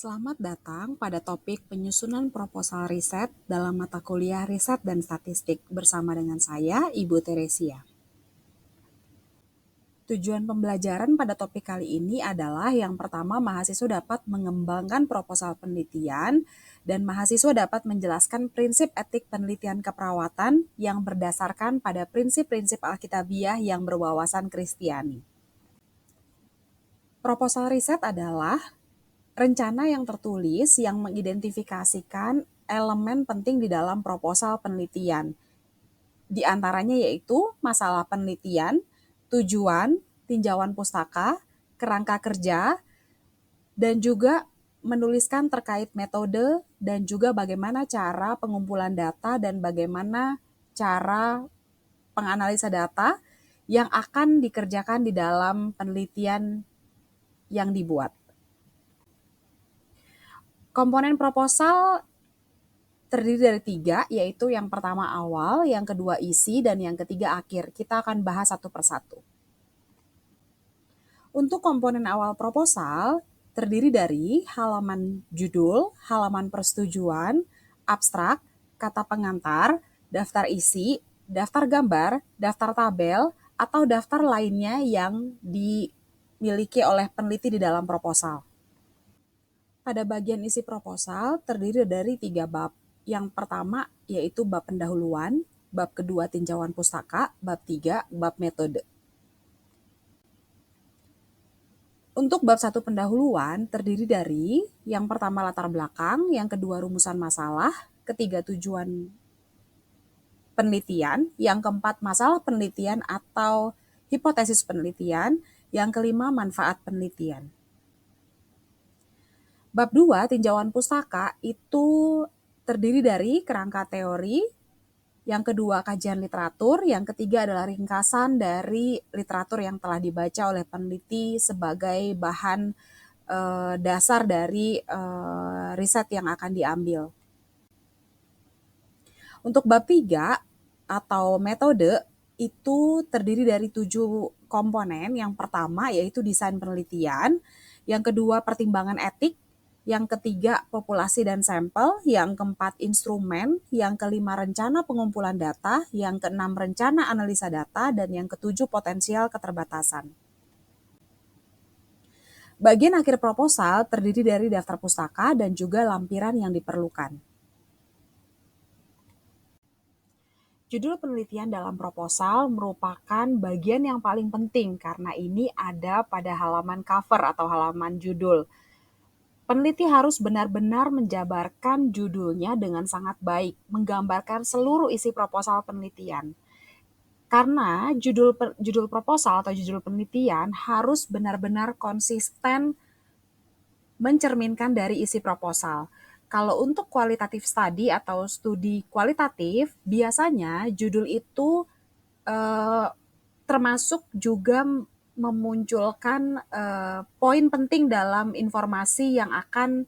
Selamat datang pada topik penyusunan proposal riset dalam mata kuliah Riset dan Statistik bersama dengan saya, Ibu Teresia. Tujuan pembelajaran pada topik kali ini adalah yang pertama, mahasiswa dapat mengembangkan proposal penelitian dan mahasiswa dapat menjelaskan prinsip etik penelitian keperawatan yang berdasarkan pada prinsip-prinsip Alkitabiah yang berwawasan Kristiani. Proposal riset adalah rencana yang tertulis yang mengidentifikasikan elemen penting di dalam proposal penelitian. Di antaranya yaitu masalah penelitian, tujuan, tinjauan pustaka, kerangka kerja, dan juga menuliskan terkait metode dan juga bagaimana cara pengumpulan data dan bagaimana cara penganalisa data yang akan dikerjakan di dalam penelitian yang dibuat. Komponen proposal terdiri dari 3, yaitu yang pertama awal, yang kedua isi, dan yang ketiga akhir. Kita akan bahas satu persatu. Untuk komponen awal proposal, terdiri dari halaman judul, halaman persetujuan, abstrak, kata pengantar, daftar isi, daftar gambar, daftar tabel, atau daftar lainnya yang dimiliki oleh peneliti di dalam proposal. Pada bagian isi proposal terdiri dari 3 bab. Yang pertama yaitu bab pendahuluan, bab kedua tinjauan pustaka, bab 3 bab metode. Untuk bab 1 pendahuluan terdiri dari yang pertama latar belakang, yang kedua rumusan masalah, ketiga tujuan penelitian, yang keempat masalah penelitian atau hipotesis penelitian, yang kelima manfaat penelitian. Bab 2, tinjauan pustaka, itu terdiri dari kerangka teori, yang kedua kajian literatur, yang ketiga adalah ringkasan dari literatur yang telah dibaca oleh peneliti sebagai bahan dasar dari riset yang akan diambil. Untuk bab 3 atau metode, itu terdiri dari 7 komponen. Yang pertama yaitu desain penelitian, yang kedua pertimbangan etik, yang ketiga populasi dan sampel, yang keempat instrumen, yang kelima rencana pengumpulan data, yang keenam rencana analisa data, dan yang ketujuh potensial keterbatasan. Bagian akhir proposal terdiri dari daftar pustaka dan juga lampiran yang diperlukan. Judul penelitian dalam proposal merupakan bagian yang paling penting karena ini ada pada halaman cover atau halaman judul. Peneliti harus benar-benar menjabarkan judulnya dengan sangat baik, menggambarkan seluruh isi proposal penelitian. Karena judul proposal atau judul penelitian harus benar-benar konsisten mencerminkan dari isi proposal. Kalau untuk kualitatif study atau studi kualitatif, biasanya judul itu termasuk juga memunculkan poin penting dalam informasi yang akan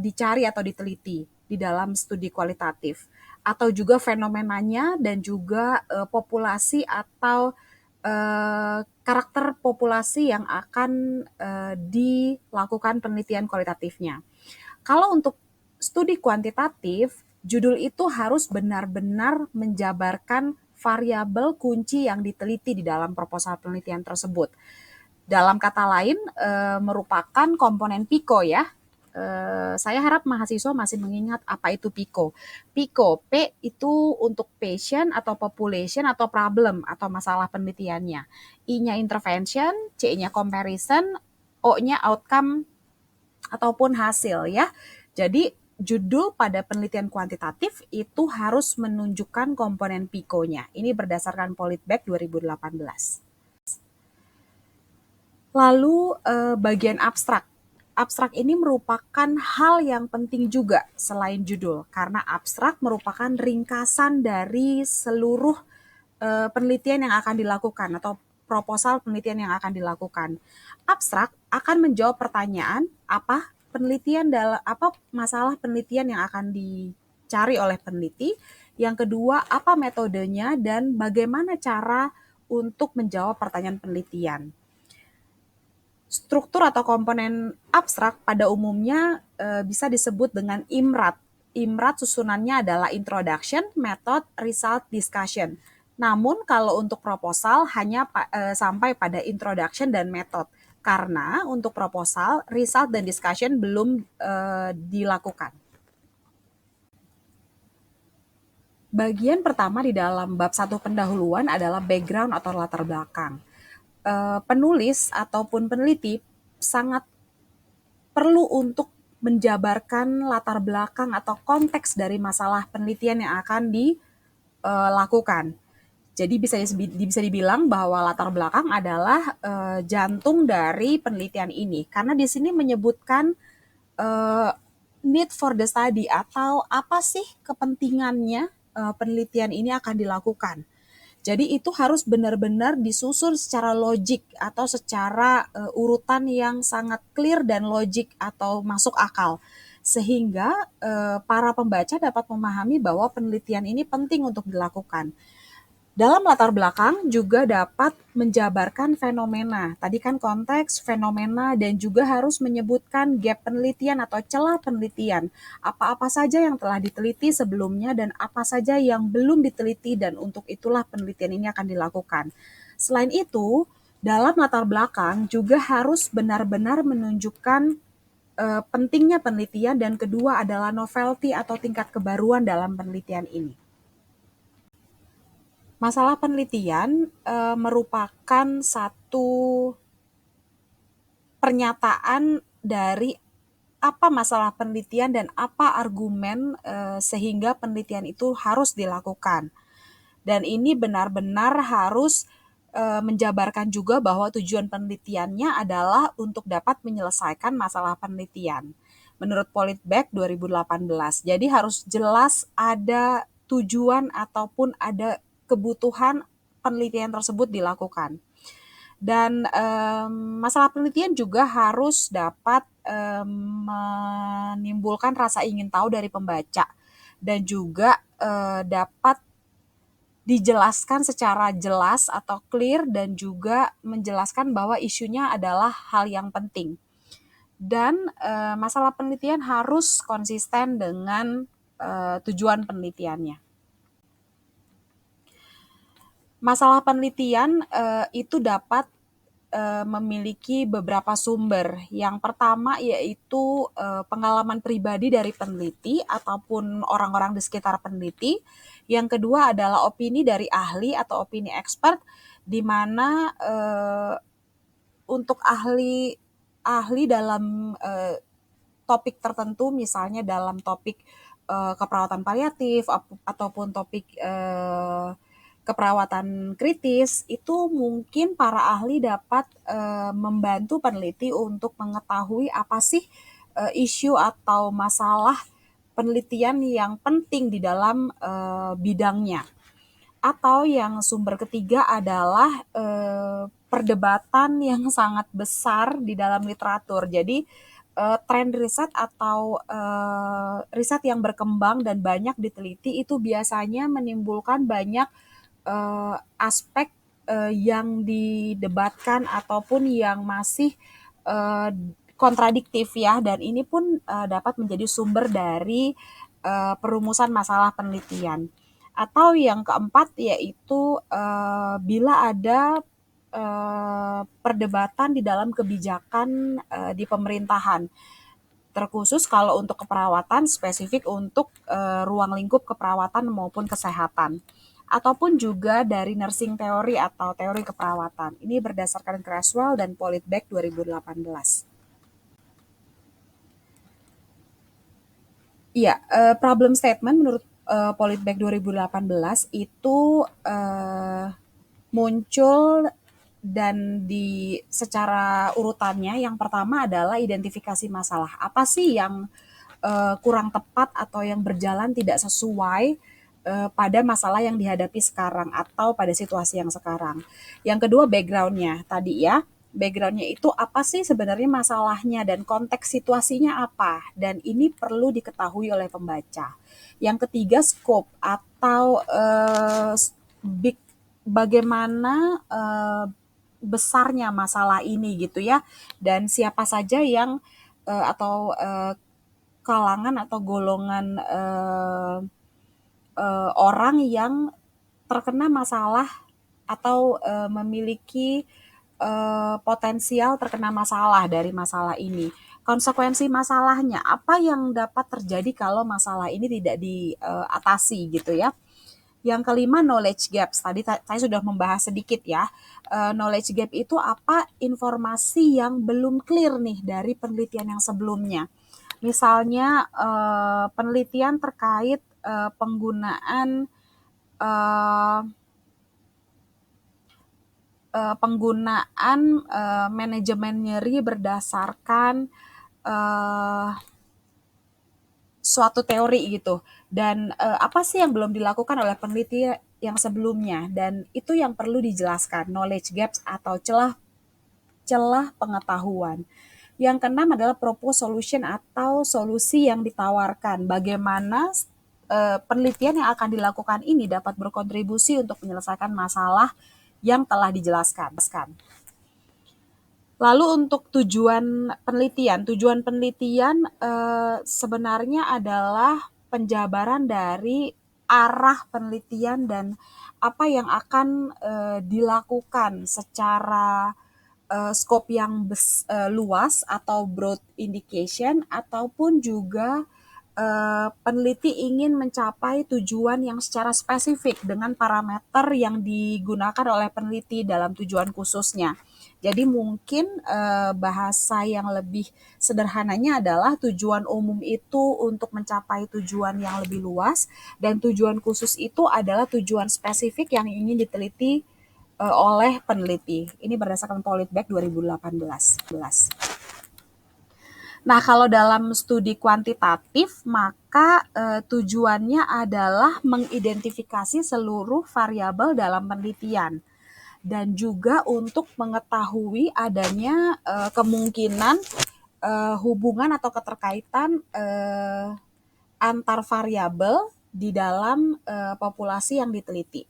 dicari atau diteliti di dalam studi kualitatif, atau juga fenomenanya dan juga populasi atau karakter populasi yang akan dilakukan penelitian kualitatifnya. Kalau untuk studi kuantitatif, judul itu harus benar-benar menjabarkan variabel kunci yang diteliti di dalam proposal penelitian tersebut. Dalam kata lain, merupakan komponen PICO ya. Saya harap mahasiswa masih mengingat apa itu PICO. PICO, P itu untuk patient atau population atau problem atau masalah penelitiannya. I-nya intervention, C-nya comparison, O-nya outcome ataupun hasil ya. Jadi judul pada penelitian kuantitatif itu harus menunjukkan komponen PICO-nya. Ini berdasarkan Politback 2018. Lalu bagian abstrak. Abstrak ini merupakan hal yang penting juga selain judul, karena abstrak merupakan ringkasan dari seluruh penelitian yang akan dilakukan atau proposal penelitian yang akan dilakukan. Abstrak akan menjawab pertanyaan apa masalah penelitian yang akan dicari oleh peneliti. Yang kedua, apa metodenya dan bagaimana cara untuk menjawab pertanyaan penelitian. Struktur atau komponen abstrak pada umumnya bisa disebut dengan IMRAT. IMRAT susunannya adalah Introduction, Method, Result, Discussion. Namun kalau untuk proposal hanya sampai pada Introduction dan Method. Karena untuk proposal, result dan discussion belum dilakukan. Bagian pertama di dalam bab 1 pendahuluan adalah background atau latar belakang. Penulis ataupun peneliti sangat perlu untuk menjabarkan latar belakang atau konteks dari masalah penelitian yang akan dilakukan. Jadi bisa dibilang bahwa latar belakang adalah jantung dari penelitian ini, karena di sini menyebutkan need for the study atau apa sih kepentingannya penelitian ini akan dilakukan. Jadi itu harus benar-benar disusun secara logik atau secara urutan yang sangat clear dan logik atau masuk akal. Sehingga para pembaca dapat memahami bahwa penelitian ini penting untuk dilakukan. Dalam latar belakang juga dapat menjabarkan fenomena. Tadi kan konteks, fenomena, dan juga harus menyebutkan gap penelitian atau celah penelitian. Apa-apa saja yang telah diteliti sebelumnya dan apa saja yang belum diteliti dan untuk itulah penelitian ini akan dilakukan. Selain itu, dalam latar belakang juga harus benar-benar menunjukkan pentingnya penelitian dan kedua adalah novelty atau tingkat kebaruan dalam penelitian ini. Masalah penelitian merupakan satu pernyataan dari apa masalah penelitian dan apa argumen sehingga penelitian itu harus dilakukan. Dan ini benar-benar harus menjabarkan juga bahwa tujuan penelitiannya adalah untuk dapat menyelesaikan masalah penelitian. Menurut Politback 2018. Jadi harus jelas ada tujuan ataupun ada kebutuhan penelitian tersebut dilakukan. Dan masalah penelitian juga harus dapat menimbulkan rasa ingin tahu dari pembaca dan juga dapat dijelaskan secara jelas atau clear dan juga menjelaskan bahwa isunya adalah hal yang penting. Dan masalah penelitian harus konsisten dengan tujuan penelitiannya. Masalah penelitian itu dapat memiliki beberapa sumber. Yang pertama yaitu pengalaman pribadi dari peneliti ataupun orang-orang di sekitar peneliti. Yang kedua adalah opini dari ahli atau opini expert, di mana untuk ahli dalam topik tertentu, misalnya dalam topik keperawatan paliatif ataupun topik keperawatan kritis, itu mungkin para ahli dapat membantu peneliti untuk mengetahui apa sih isu atau masalah penelitian yang penting di dalam bidangnya. Atau yang sumber ketiga adalah perdebatan yang sangat besar di dalam literatur. Jadi tren riset atau riset yang berkembang dan banyak diteliti itu biasanya menimbulkan banyak aspek yang didebatkan ataupun yang masih kontradiktif ya, dan ini pun dapat menjadi sumber dari perumusan masalah penelitian. Atau yang keempat yaitu bila ada perdebatan di dalam kebijakan di pemerintahan, terkhusus kalau untuk keperawatan spesifik untuk ruang lingkup keperawatan maupun kesehatan, ataupun juga dari nursing teori atau teori keperawatan. Ini berdasarkan Creswell dan Politback 2018. Iya, problem statement menurut Politback 2018 itu muncul dan secara urutannya yang pertama adalah identifikasi masalah. Apa sih yang kurang tepat atau yang berjalan tidak sesuai pada masalah yang dihadapi sekarang atau pada situasi yang sekarang. Yang kedua background-nya tadi ya. Background-nya itu apa sih sebenarnya masalahnya dan konteks situasinya apa. Dan ini perlu diketahui oleh pembaca. Yang ketiga scope atau bagaimana besarnya masalah ini gitu ya, dan siapa saja yang atau kalangan atau golongan orang yang terkena masalah atau memiliki potensial terkena masalah dari masalah ini. Konsekuensi masalahnya, apa yang dapat terjadi kalau masalah ini tidak diatasi gitu ya. Yang kelima, knowledge gaps. Tadi saya sudah membahas sedikit ya. Knowledge gap itu apa? Informasi yang belum clear nih dari penelitian yang sebelumnya. Misalnya penelitian terkait penggunaan eh, manajemen nyeri berdasarkan eh, suatu teori gitu. Dan apa sih yang belum dilakukan oleh peneliti yang sebelumnya? Dan itu yang perlu dijelaskan, knowledge gaps atau celah pengetahuan. Yang keenam adalah proposed solution atau solusi yang ditawarkan. Bagaimana penelitian yang akan dilakukan ini dapat berkontribusi untuk menyelesaikan masalah yang telah dijelaskan. Lalu untuk tujuan penelitian sebenarnya adalah penjabaran dari arah penelitian dan apa yang akan dilakukan secara skop yang luas atau broad indication, ataupun juga peneliti ingin mencapai tujuan yang secara spesifik dengan parameter yang digunakan oleh peneliti dalam tujuan khususnya. Jadi mungkin bahasa yang lebih sederhananya adalah tujuan umum itu untuk mencapai tujuan yang lebih luas, dan tujuan khusus itu adalah tujuan spesifik yang ingin diteliti oleh peneliti. Ini berdasarkan Politback 2018. Nah, kalau dalam studi kuantitatif, maka tujuannya adalah mengidentifikasi seluruh variabel dalam penelitian dan juga untuk mengetahui adanya kemungkinan hubungan atau keterkaitan antar variabel di dalam populasi yang diteliti.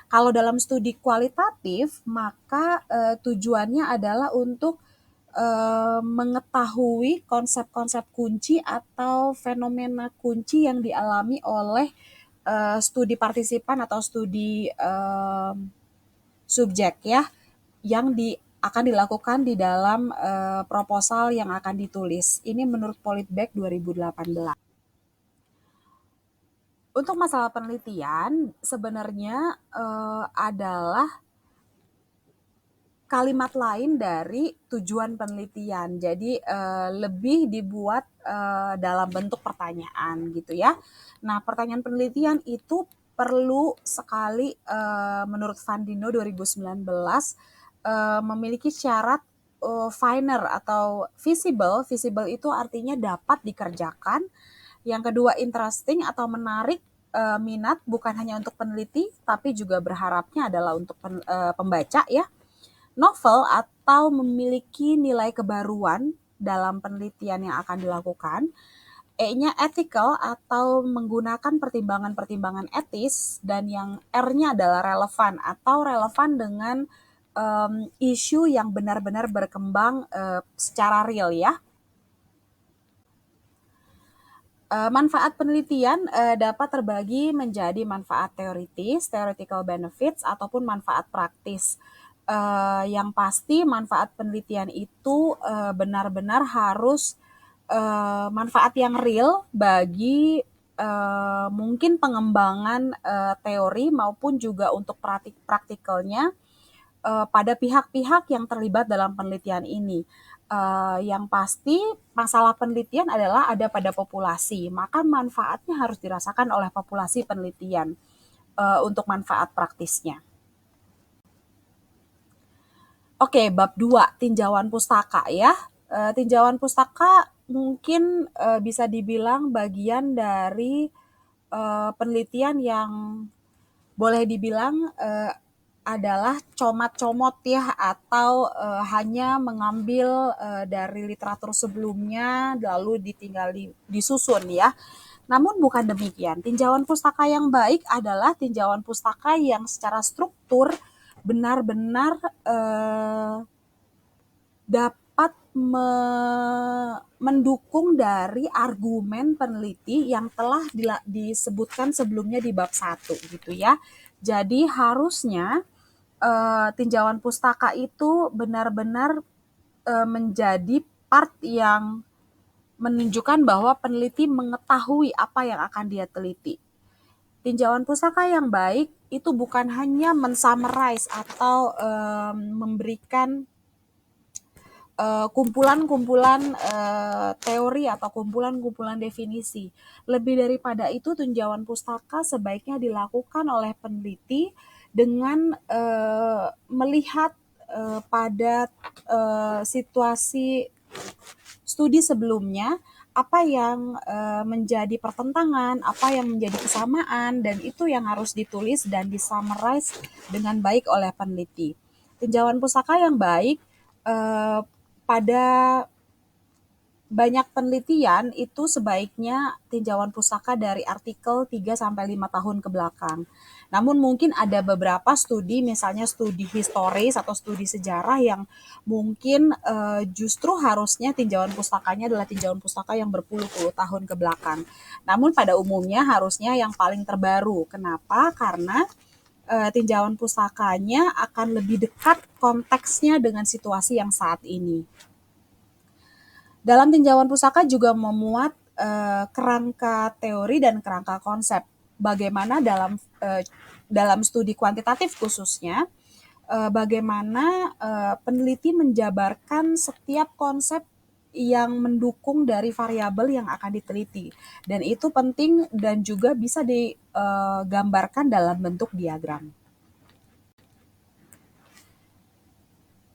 Kalau dalam studi kualitatif, maka tujuannya adalah untuk mengetahui konsep-konsep kunci atau fenomena kunci yang dialami oleh studi partisipan atau studi subjek ya, yang akan dilakukan di dalam proposal yang akan ditulis. Ini menurut Politback 2018. Untuk masalah penelitian sebenarnya adalah kalimat lain dari tujuan penelitian. Jadi lebih dibuat dalam bentuk pertanyaan gitu ya. Nah, pertanyaan penelitian itu perlu sekali menurut Fandino 2019 memiliki syarat finer atau visible. Visible itu artinya dapat dikerjakan. Yang kedua, interesting atau menarik minat, bukan hanya untuk peneliti tapi juga berharapnya adalah untuk pembaca ya. Novel atau memiliki nilai kebaruan dalam penelitian yang akan dilakukan. E-nya ethical atau menggunakan pertimbangan-pertimbangan etis, dan yang R-nya adalah relevan atau relevan dengan isu yang benar-benar berkembang secara real ya. Manfaat penelitian dapat terbagi menjadi manfaat teoritis, theoretical benefits, ataupun manfaat praktis. Yang pasti manfaat penelitian itu benar-benar harus manfaat yang real bagi mungkin pengembangan teori maupun juga untuk praktikalnya pada pihak-pihak yang terlibat dalam penelitian ini. Yang pasti masalah penelitian adalah ada pada populasi, maka manfaatnya harus dirasakan oleh populasi penelitian untuk manfaat praktisnya. Oke, bab 2, tinjauan pustaka ya. Tinjauan pustaka mungkin bisa dibilang bagian dari penelitian yang boleh dibilang adalah comot-comot ya, atau hanya mengambil dari literatur sebelumnya lalu ditinggal disusun ya. Namun bukan demikian. Tinjauan pustaka yang baik adalah tinjauan pustaka yang secara struktur benar-benar dapat mendukung dari argumen peneliti yang telah disebutkan sebelumnya di bab 1 gitu ya. Jadi harusnya tinjauan pustaka itu benar-benar menjadi part yang menunjukkan bahwa peneliti mengetahui apa yang akan dia teliti. Tinjauan pustaka yang baik itu bukan hanya men-summarize atau memberikan kumpulan-kumpulan teori atau kumpulan-kumpulan definisi. Lebih daripada itu, tinjauan pustaka sebaiknya dilakukan oleh peneliti dengan melihat pada situasi studi sebelumnya, apa yang menjadi pertentangan, apa yang menjadi kesamaan, dan itu yang harus ditulis dan disummarize dengan baik oleh peneliti. Tinjauan pustaka yang baik pada banyak penelitian itu sebaiknya tinjauan pustaka dari artikel 3-5 tahun ke belakang. Namun mungkin ada beberapa studi, misalnya studi historis atau studi sejarah yang mungkin justru harusnya tinjauan pustakanya adalah tinjauan pustaka yang berpuluh-puluh tahun ke belakang. Namun pada umumnya harusnya yang paling terbaru. Kenapa? Karena tinjauan pustakanya akan lebih dekat konteksnya dengan situasi yang saat ini. Dalam tinjauan pustaka juga memuat kerangka teori dan kerangka konsep. Bagaimana dalam studi kuantitatif khususnya, bagaimana peneliti menjabarkan setiap konsep yang mendukung dari variabel yang akan diteliti. Dan itu penting dan juga bisa digambarkan dalam bentuk diagram.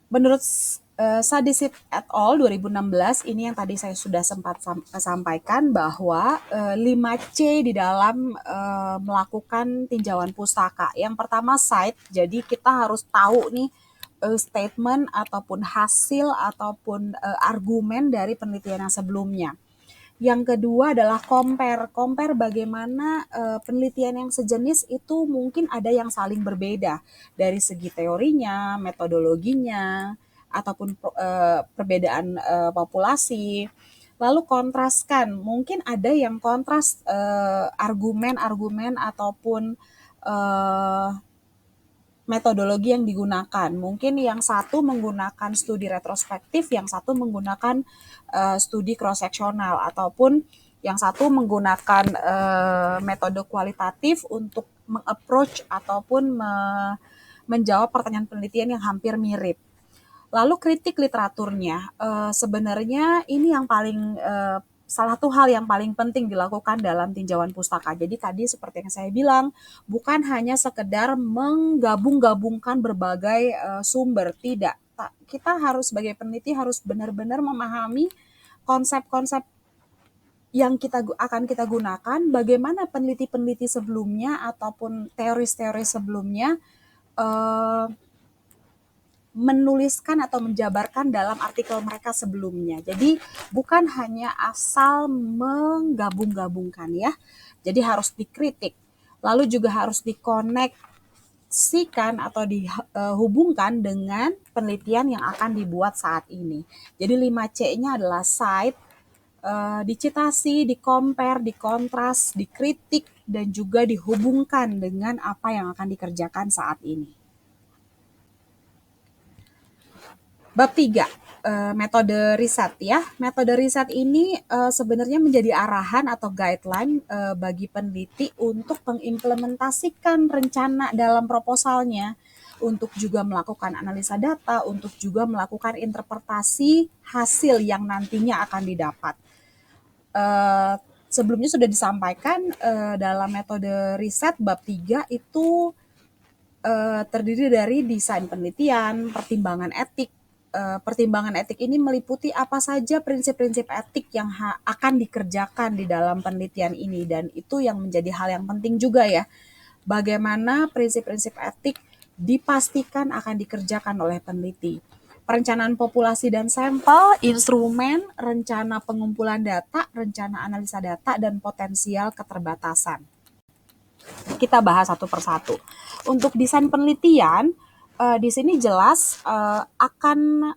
Menurut Sadisip et al. 2016, ini yang tadi saya sudah sempat sampaikan bahwa 5C di dalam melakukan tinjauan pustaka. Yang pertama cite, jadi kita harus tahu nih statement ataupun hasil ataupun argumen dari penelitian yang sebelumnya. Yang kedua adalah compare bagaimana penelitian yang sejenis itu mungkin ada yang saling berbeda dari segi teorinya, metodologinya, ataupun perbedaan populasi. Lalu kontraskan, mungkin ada yang kontras argumen-argumen ataupun metodologi yang digunakan. Mungkin yang satu menggunakan studi retrospektif, yang satu menggunakan studi cross-seksional, ataupun yang satu menggunakan metode kualitatif untuk meng-approach ataupun menjawab pertanyaan penelitian yang hampir mirip. Lalu kritik literaturnya, sebenarnya ini yang paling salah satu hal yang paling penting dilakukan dalam tinjauan pustaka. Jadi tadi seperti yang saya bilang, bukan hanya sekedar menggabung-gabungkan berbagai sumber, tidak. Kita harus sebagai peneliti harus benar-benar memahami konsep-konsep yang akan kita gunakan, bagaimana peneliti-peneliti sebelumnya ataupun teori-teori sebelumnya menuliskan atau menjabarkan dalam artikel mereka sebelumnya. Jadi bukan hanya asal menggabung-gabungkan ya. Jadi harus dikritik. Lalu juga harus dikoneksikan atau dihubungkan dengan penelitian yang akan dibuat saat ini. Jadi 5C-nya adalah cite, dicitasi, di-compare, di-kontras, dikritik, dan juga dihubungkan dengan apa yang akan dikerjakan saat ini. Bab 3, metode riset ya. Metode riset ini sebenarnya menjadi arahan atau guideline bagi peneliti untuk mengimplementasikan rencana dalam proposalnya, untuk juga melakukan analisa data, untuk juga melakukan interpretasi hasil yang nantinya akan didapat. Sebelumnya sudah disampaikan dalam metode riset bab 3 itu terdiri dari desain penelitian, pertimbangan etik. Pertimbangan etik ini meliputi apa saja prinsip-prinsip etik yang akan dikerjakan di dalam penelitian ini, dan itu yang menjadi hal yang penting juga ya. Bagaimana prinsip-prinsip etik dipastikan akan dikerjakan oleh peneliti. Perencanaan populasi dan sampel, instrumen, rencana pengumpulan data, rencana analisa data, dan potensial keterbatasan. Kita bahas satu persatu. Untuk desain penelitian, Di sini jelas akan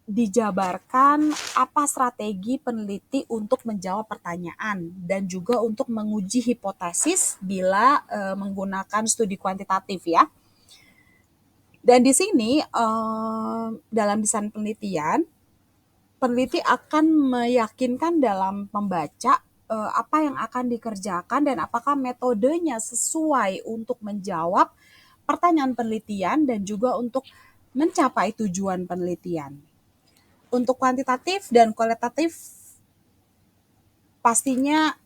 dijabarkan apa strategi peneliti untuk menjawab pertanyaan dan juga untuk menguji hipotesis bila menggunakan studi kuantitatif ya. Dan di sini dalam desain penelitian, peneliti akan meyakinkan dalam membaca apa yang akan dikerjakan dan apakah metodenya sesuai untuk menjawab pertanyaan penelitian dan juga untuk mencapai tujuan penelitian. Untuk kuantitatif dan kualitatif pastinya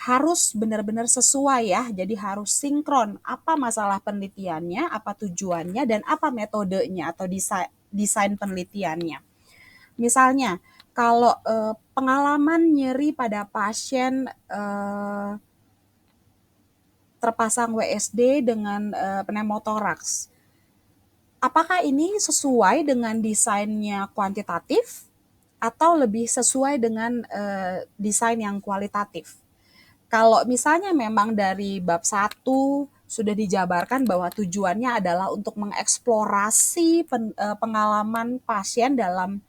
harus benar-benar sesuai ya, jadi harus sinkron apa masalah penelitiannya, apa tujuannya, dan apa metodenya atau desain penelitiannya. Misalnya, kalau pengalaman nyeri pada pasien terpasang WSD dengan pneumotoraks, apakah ini sesuai dengan desainnya kuantitatif atau lebih sesuai dengan desain yang kualitatif? Kalau misalnya memang dari bab 1 sudah dijabarkan bahwa tujuannya adalah untuk mengeksplorasi pengalaman pasien dalam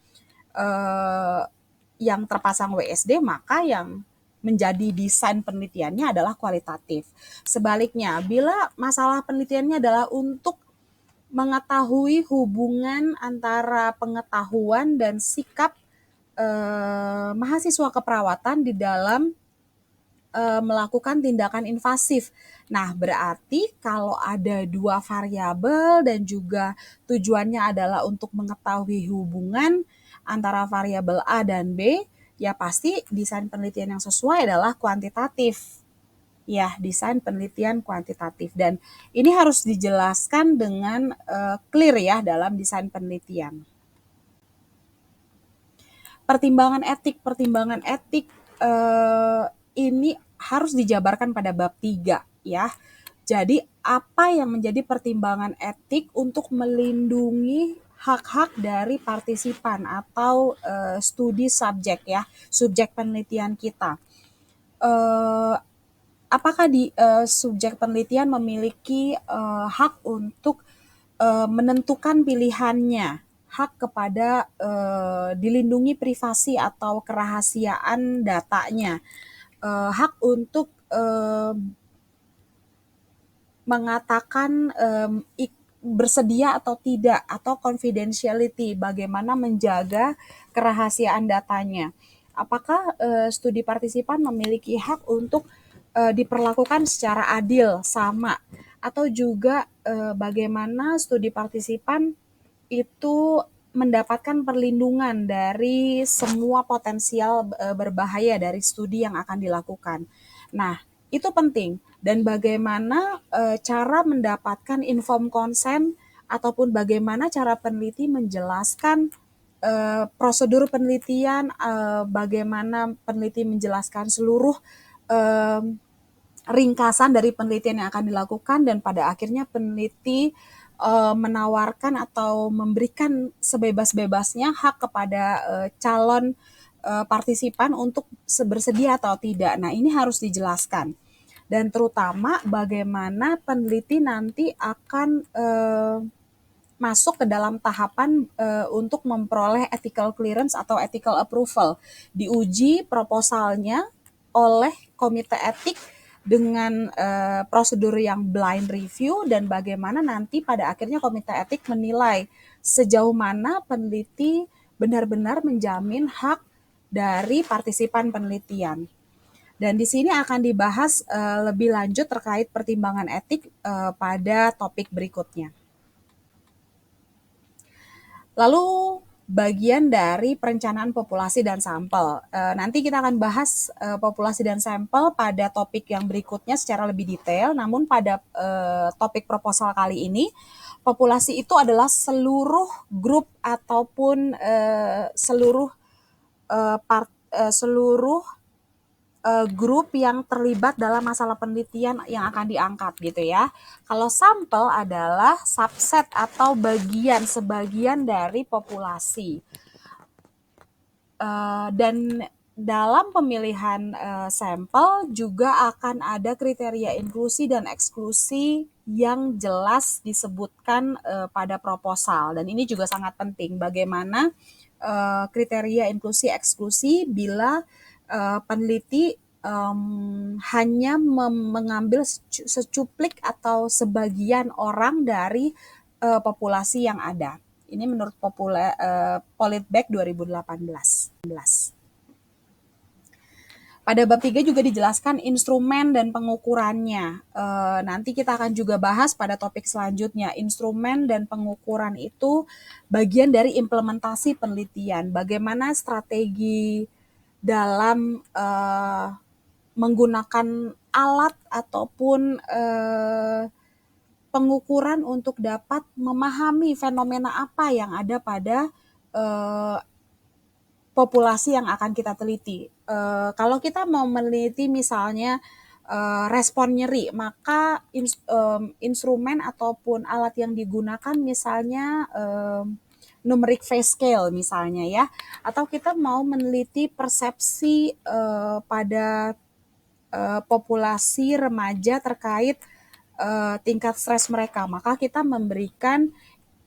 yang terpasang WSD, maka yang menjadi desain penelitiannya adalah kualitatif. Sebaliknya, bila masalah penelitiannya adalah untuk mengetahui hubungan antara pengetahuan dan sikap mahasiswa keperawatan di dalam melakukan tindakan invasif. Nah, berarti kalau ada dua variabel dan juga tujuannya adalah untuk mengetahui hubungan antara variabel A dan B, ya pasti desain penelitian yang sesuai adalah kuantitatif. Ya, desain penelitian kuantitatif. Dan ini harus dijelaskan dengan clear ya dalam desain penelitian. Pertimbangan etik ini harus dijabarkan pada bab 3 ya. Jadi apa yang menjadi pertimbangan etik untuk melindungi hak-hak dari partisipan atau studi subjek ya, subjek penelitian kita. Apakah subjek penelitian memiliki hak untuk menentukan pilihannya, hak kepada dilindungi privasi atau kerahasiaan datanya, hak untuk mengatakan bersedia atau tidak, atau confidentiality, bagaimana menjaga kerahasiaan datanya. Apakah studi partisipan memiliki hak untuk diperlakukan secara adil, sama, atau juga bagaimana studi partisipan itu mendapatkan perlindungan dari semua potensial berbahaya dari studi yang akan dilakukan. Nah, itu penting. Dan bagaimana cara mendapatkan informed consent ataupun bagaimana cara peneliti menjelaskan prosedur penelitian, bagaimana peneliti menjelaskan seluruh ringkasan dari penelitian yang akan dilakukan, dan pada akhirnya peneliti menawarkan atau memberikan sebebas-bebasnya hak kepada calon partisipan untuk bersedia atau tidak. Nah, ini harus dijelaskan. Dan terutama bagaimana peneliti nanti akan masuk ke dalam tahapan untuk memperoleh ethical clearance atau ethical approval. Diuji proposalnya oleh komite etik dengan prosedur yang blind review, dan bagaimana nanti pada akhirnya komite etik menilai sejauh mana peneliti benar-benar menjamin hak dari partisipan penelitian. Dan di sini akan dibahas lebih lanjut terkait pertimbangan etik pada topik berikutnya. Lalu bagian dari perencanaan populasi dan sampel. Nanti kita akan bahas populasi dan sampel pada topik yang berikutnya secara lebih detail. Namun pada topik proposal kali ini, populasi itu adalah seluruh grup ataupun seluruh grup yang terlibat dalam masalah penelitian yang akan diangkat gitu ya. Kalau sampel adalah subset atau sebagian dari populasi. Dan dalam pemilihan sampel juga akan ada kriteria inklusi dan eksklusi yang jelas disebutkan pada proposal, dan ini juga sangat penting bagaimana kriteria inklusi eksklusi bila peneliti hanya mengambil secuplik atau sebagian orang dari populasi yang ada. Ini menurut Politbag 2018. Pada bab 3 juga dijelaskan instrumen dan pengukurannya. Nanti kita akan juga bahas pada topik selanjutnya. Instrumen dan pengukuran itu bagian dari implementasi penelitian. Bagaimana strategi dalam menggunakan alat ataupun pengukuran untuk dapat memahami fenomena apa yang ada pada populasi yang akan kita teliti. Kalau kita mau meneliti misalnya respon nyeri, maka instrumen ataupun alat yang digunakan misalnya numeric phase scale misalnya ya, atau kita mau meneliti persepsi pada populasi remaja terkait tingkat stres mereka, maka kita memberikan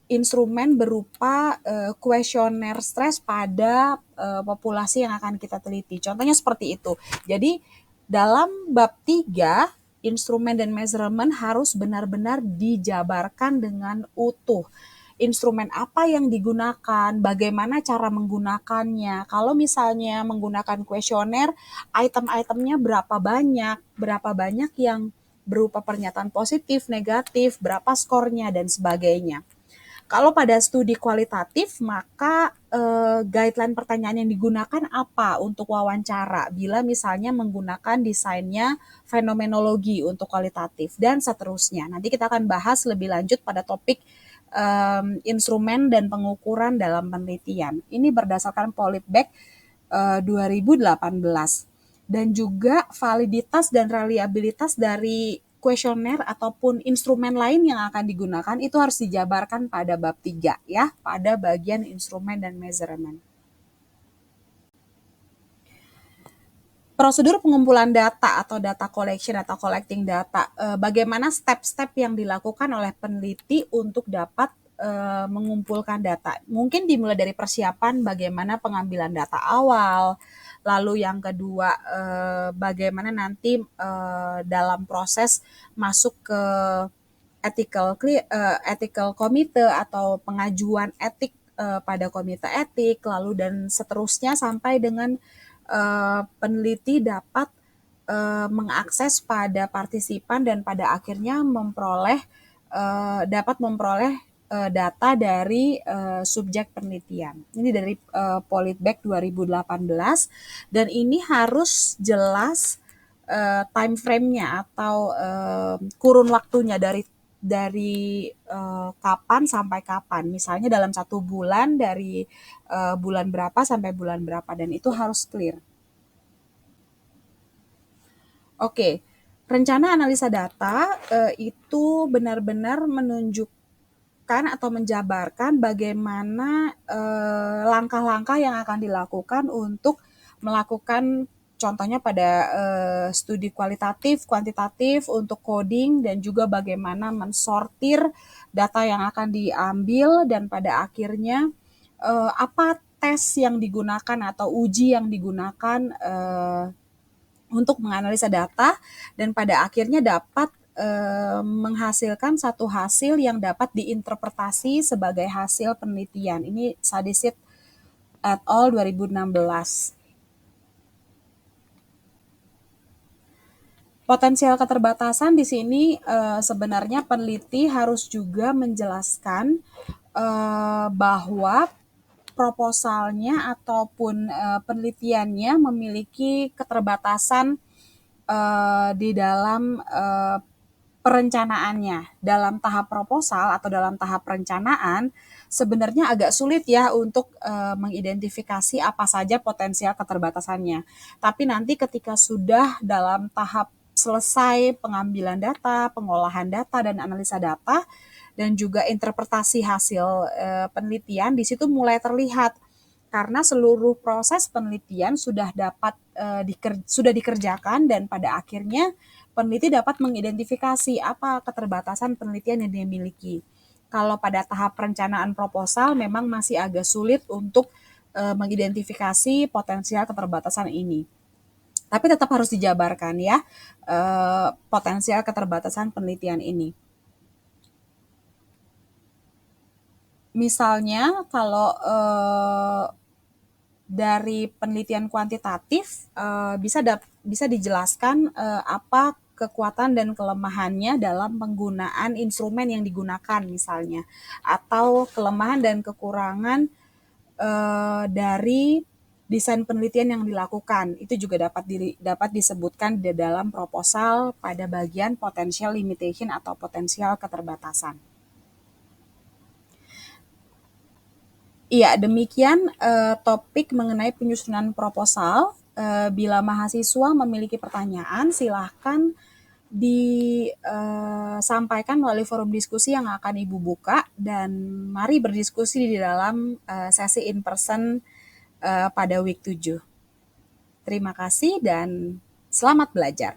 instrumen berupa kuesioner stres pada populasi yang akan kita teliti. Contohnya seperti itu. Jadi dalam bab 3, instrumen dan measurement harus benar-benar dijabarkan dengan utuh. Instrumen apa yang digunakan, bagaimana cara menggunakannya. Kalau misalnya menggunakan kuesioner, item-itemnya berapa banyak yang berupa pernyataan positif, negatif, berapa skornya, dan sebagainya. Kalau pada studi kualitatif, maka guideline pertanyaan yang digunakan apa untuk wawancara, bila misalnya menggunakan desainnya fenomenologi untuk kualitatif, dan seterusnya. Nanti kita akan bahas lebih lanjut pada topik instrumen dan pengukuran dalam penelitian. Ini berdasarkan Politbag 2018. Dan juga validitas dan reliabilitas dari kuesioner ataupun instrumen lain yang akan digunakan itu harus dijabarkan pada bab 3 ya, pada bagian instrumen dan measurement. Prosedur pengumpulan data atau data collection atau collecting data, bagaimana step-step yang dilakukan oleh peneliti untuk dapat mengumpulkan data. Mungkin dimulai dari persiapan bagaimana pengambilan data awal, lalu yang kedua bagaimana nanti dalam proses masuk ke ethical committee atau pengajuan etik pada komite etik, lalu dan seterusnya sampai dengan peneliti dapat mengakses pada partisipan dan pada akhirnya dapat memperoleh data dari subjek penelitian. Ini dari Politbag 2018, dan ini harus jelas time frame-nya atau kurun waktunya dari kapan sampai kapan. Misalnya dalam 1 bulan, dari bulan berapa sampai bulan berapa, dan itu harus clear. Oke, rencana analisa data itu benar-benar menunjukkan atau menjabarkan bagaimana langkah-langkah yang akan dilakukan untuk melakukan, contohnya pada studi kualitatif, kuantitatif untuk coding, dan juga bagaimana mensortir data yang akan diambil, dan pada akhirnya apa tes yang digunakan atau uji yang digunakan untuk menganalisa data, dan pada akhirnya dapat menghasilkan satu hasil yang dapat diinterpretasi sebagai hasil penelitian. Ini Sadisit et al. 2016. Potensial keterbatasan di sini sebenarnya peneliti harus juga menjelaskan bahwa proposalnya ataupun penelitiannya memiliki keterbatasan di dalam perencanaannya. Dalam tahap proposal atau dalam tahap perencanaan sebenarnya agak sulit ya untuk mengidentifikasi apa saja potensial keterbatasannya. Tapi nanti ketika sudah dalam tahap selesai pengambilan data, pengolahan data, dan analisa data, dan juga interpretasi hasil penelitian, di situ mulai terlihat karena seluruh proses penelitian sudah dikerjakan dan pada akhirnya peneliti dapat mengidentifikasi apa keterbatasan penelitian yang dimiliki. Kalau pada tahap perencanaan proposal memang masih agak sulit untuk mengidentifikasi potensial keterbatasan ini. Tapi tetap harus dijabarkan ya potensial keterbatasan penelitian ini. Misalnya kalau dari penelitian kuantitatif bisa dijelaskan apa kekuatan dan kelemahannya dalam penggunaan instrumen yang digunakan misalnya, atau kelemahan dan kekurangan dari desain penelitian yang dilakukan. Itu juga dapat disebutkan di dalam proposal pada bagian potential limitation atau potensial keterbatasan. Iya, demikian topik mengenai penyusunan proposal. Bila mahasiswa memiliki pertanyaan, silahkan disampaikan melalui forum diskusi yang akan Ibu buka, dan mari berdiskusi di dalam sesi in person pada week 7. Terima kasih dan selamat belajar.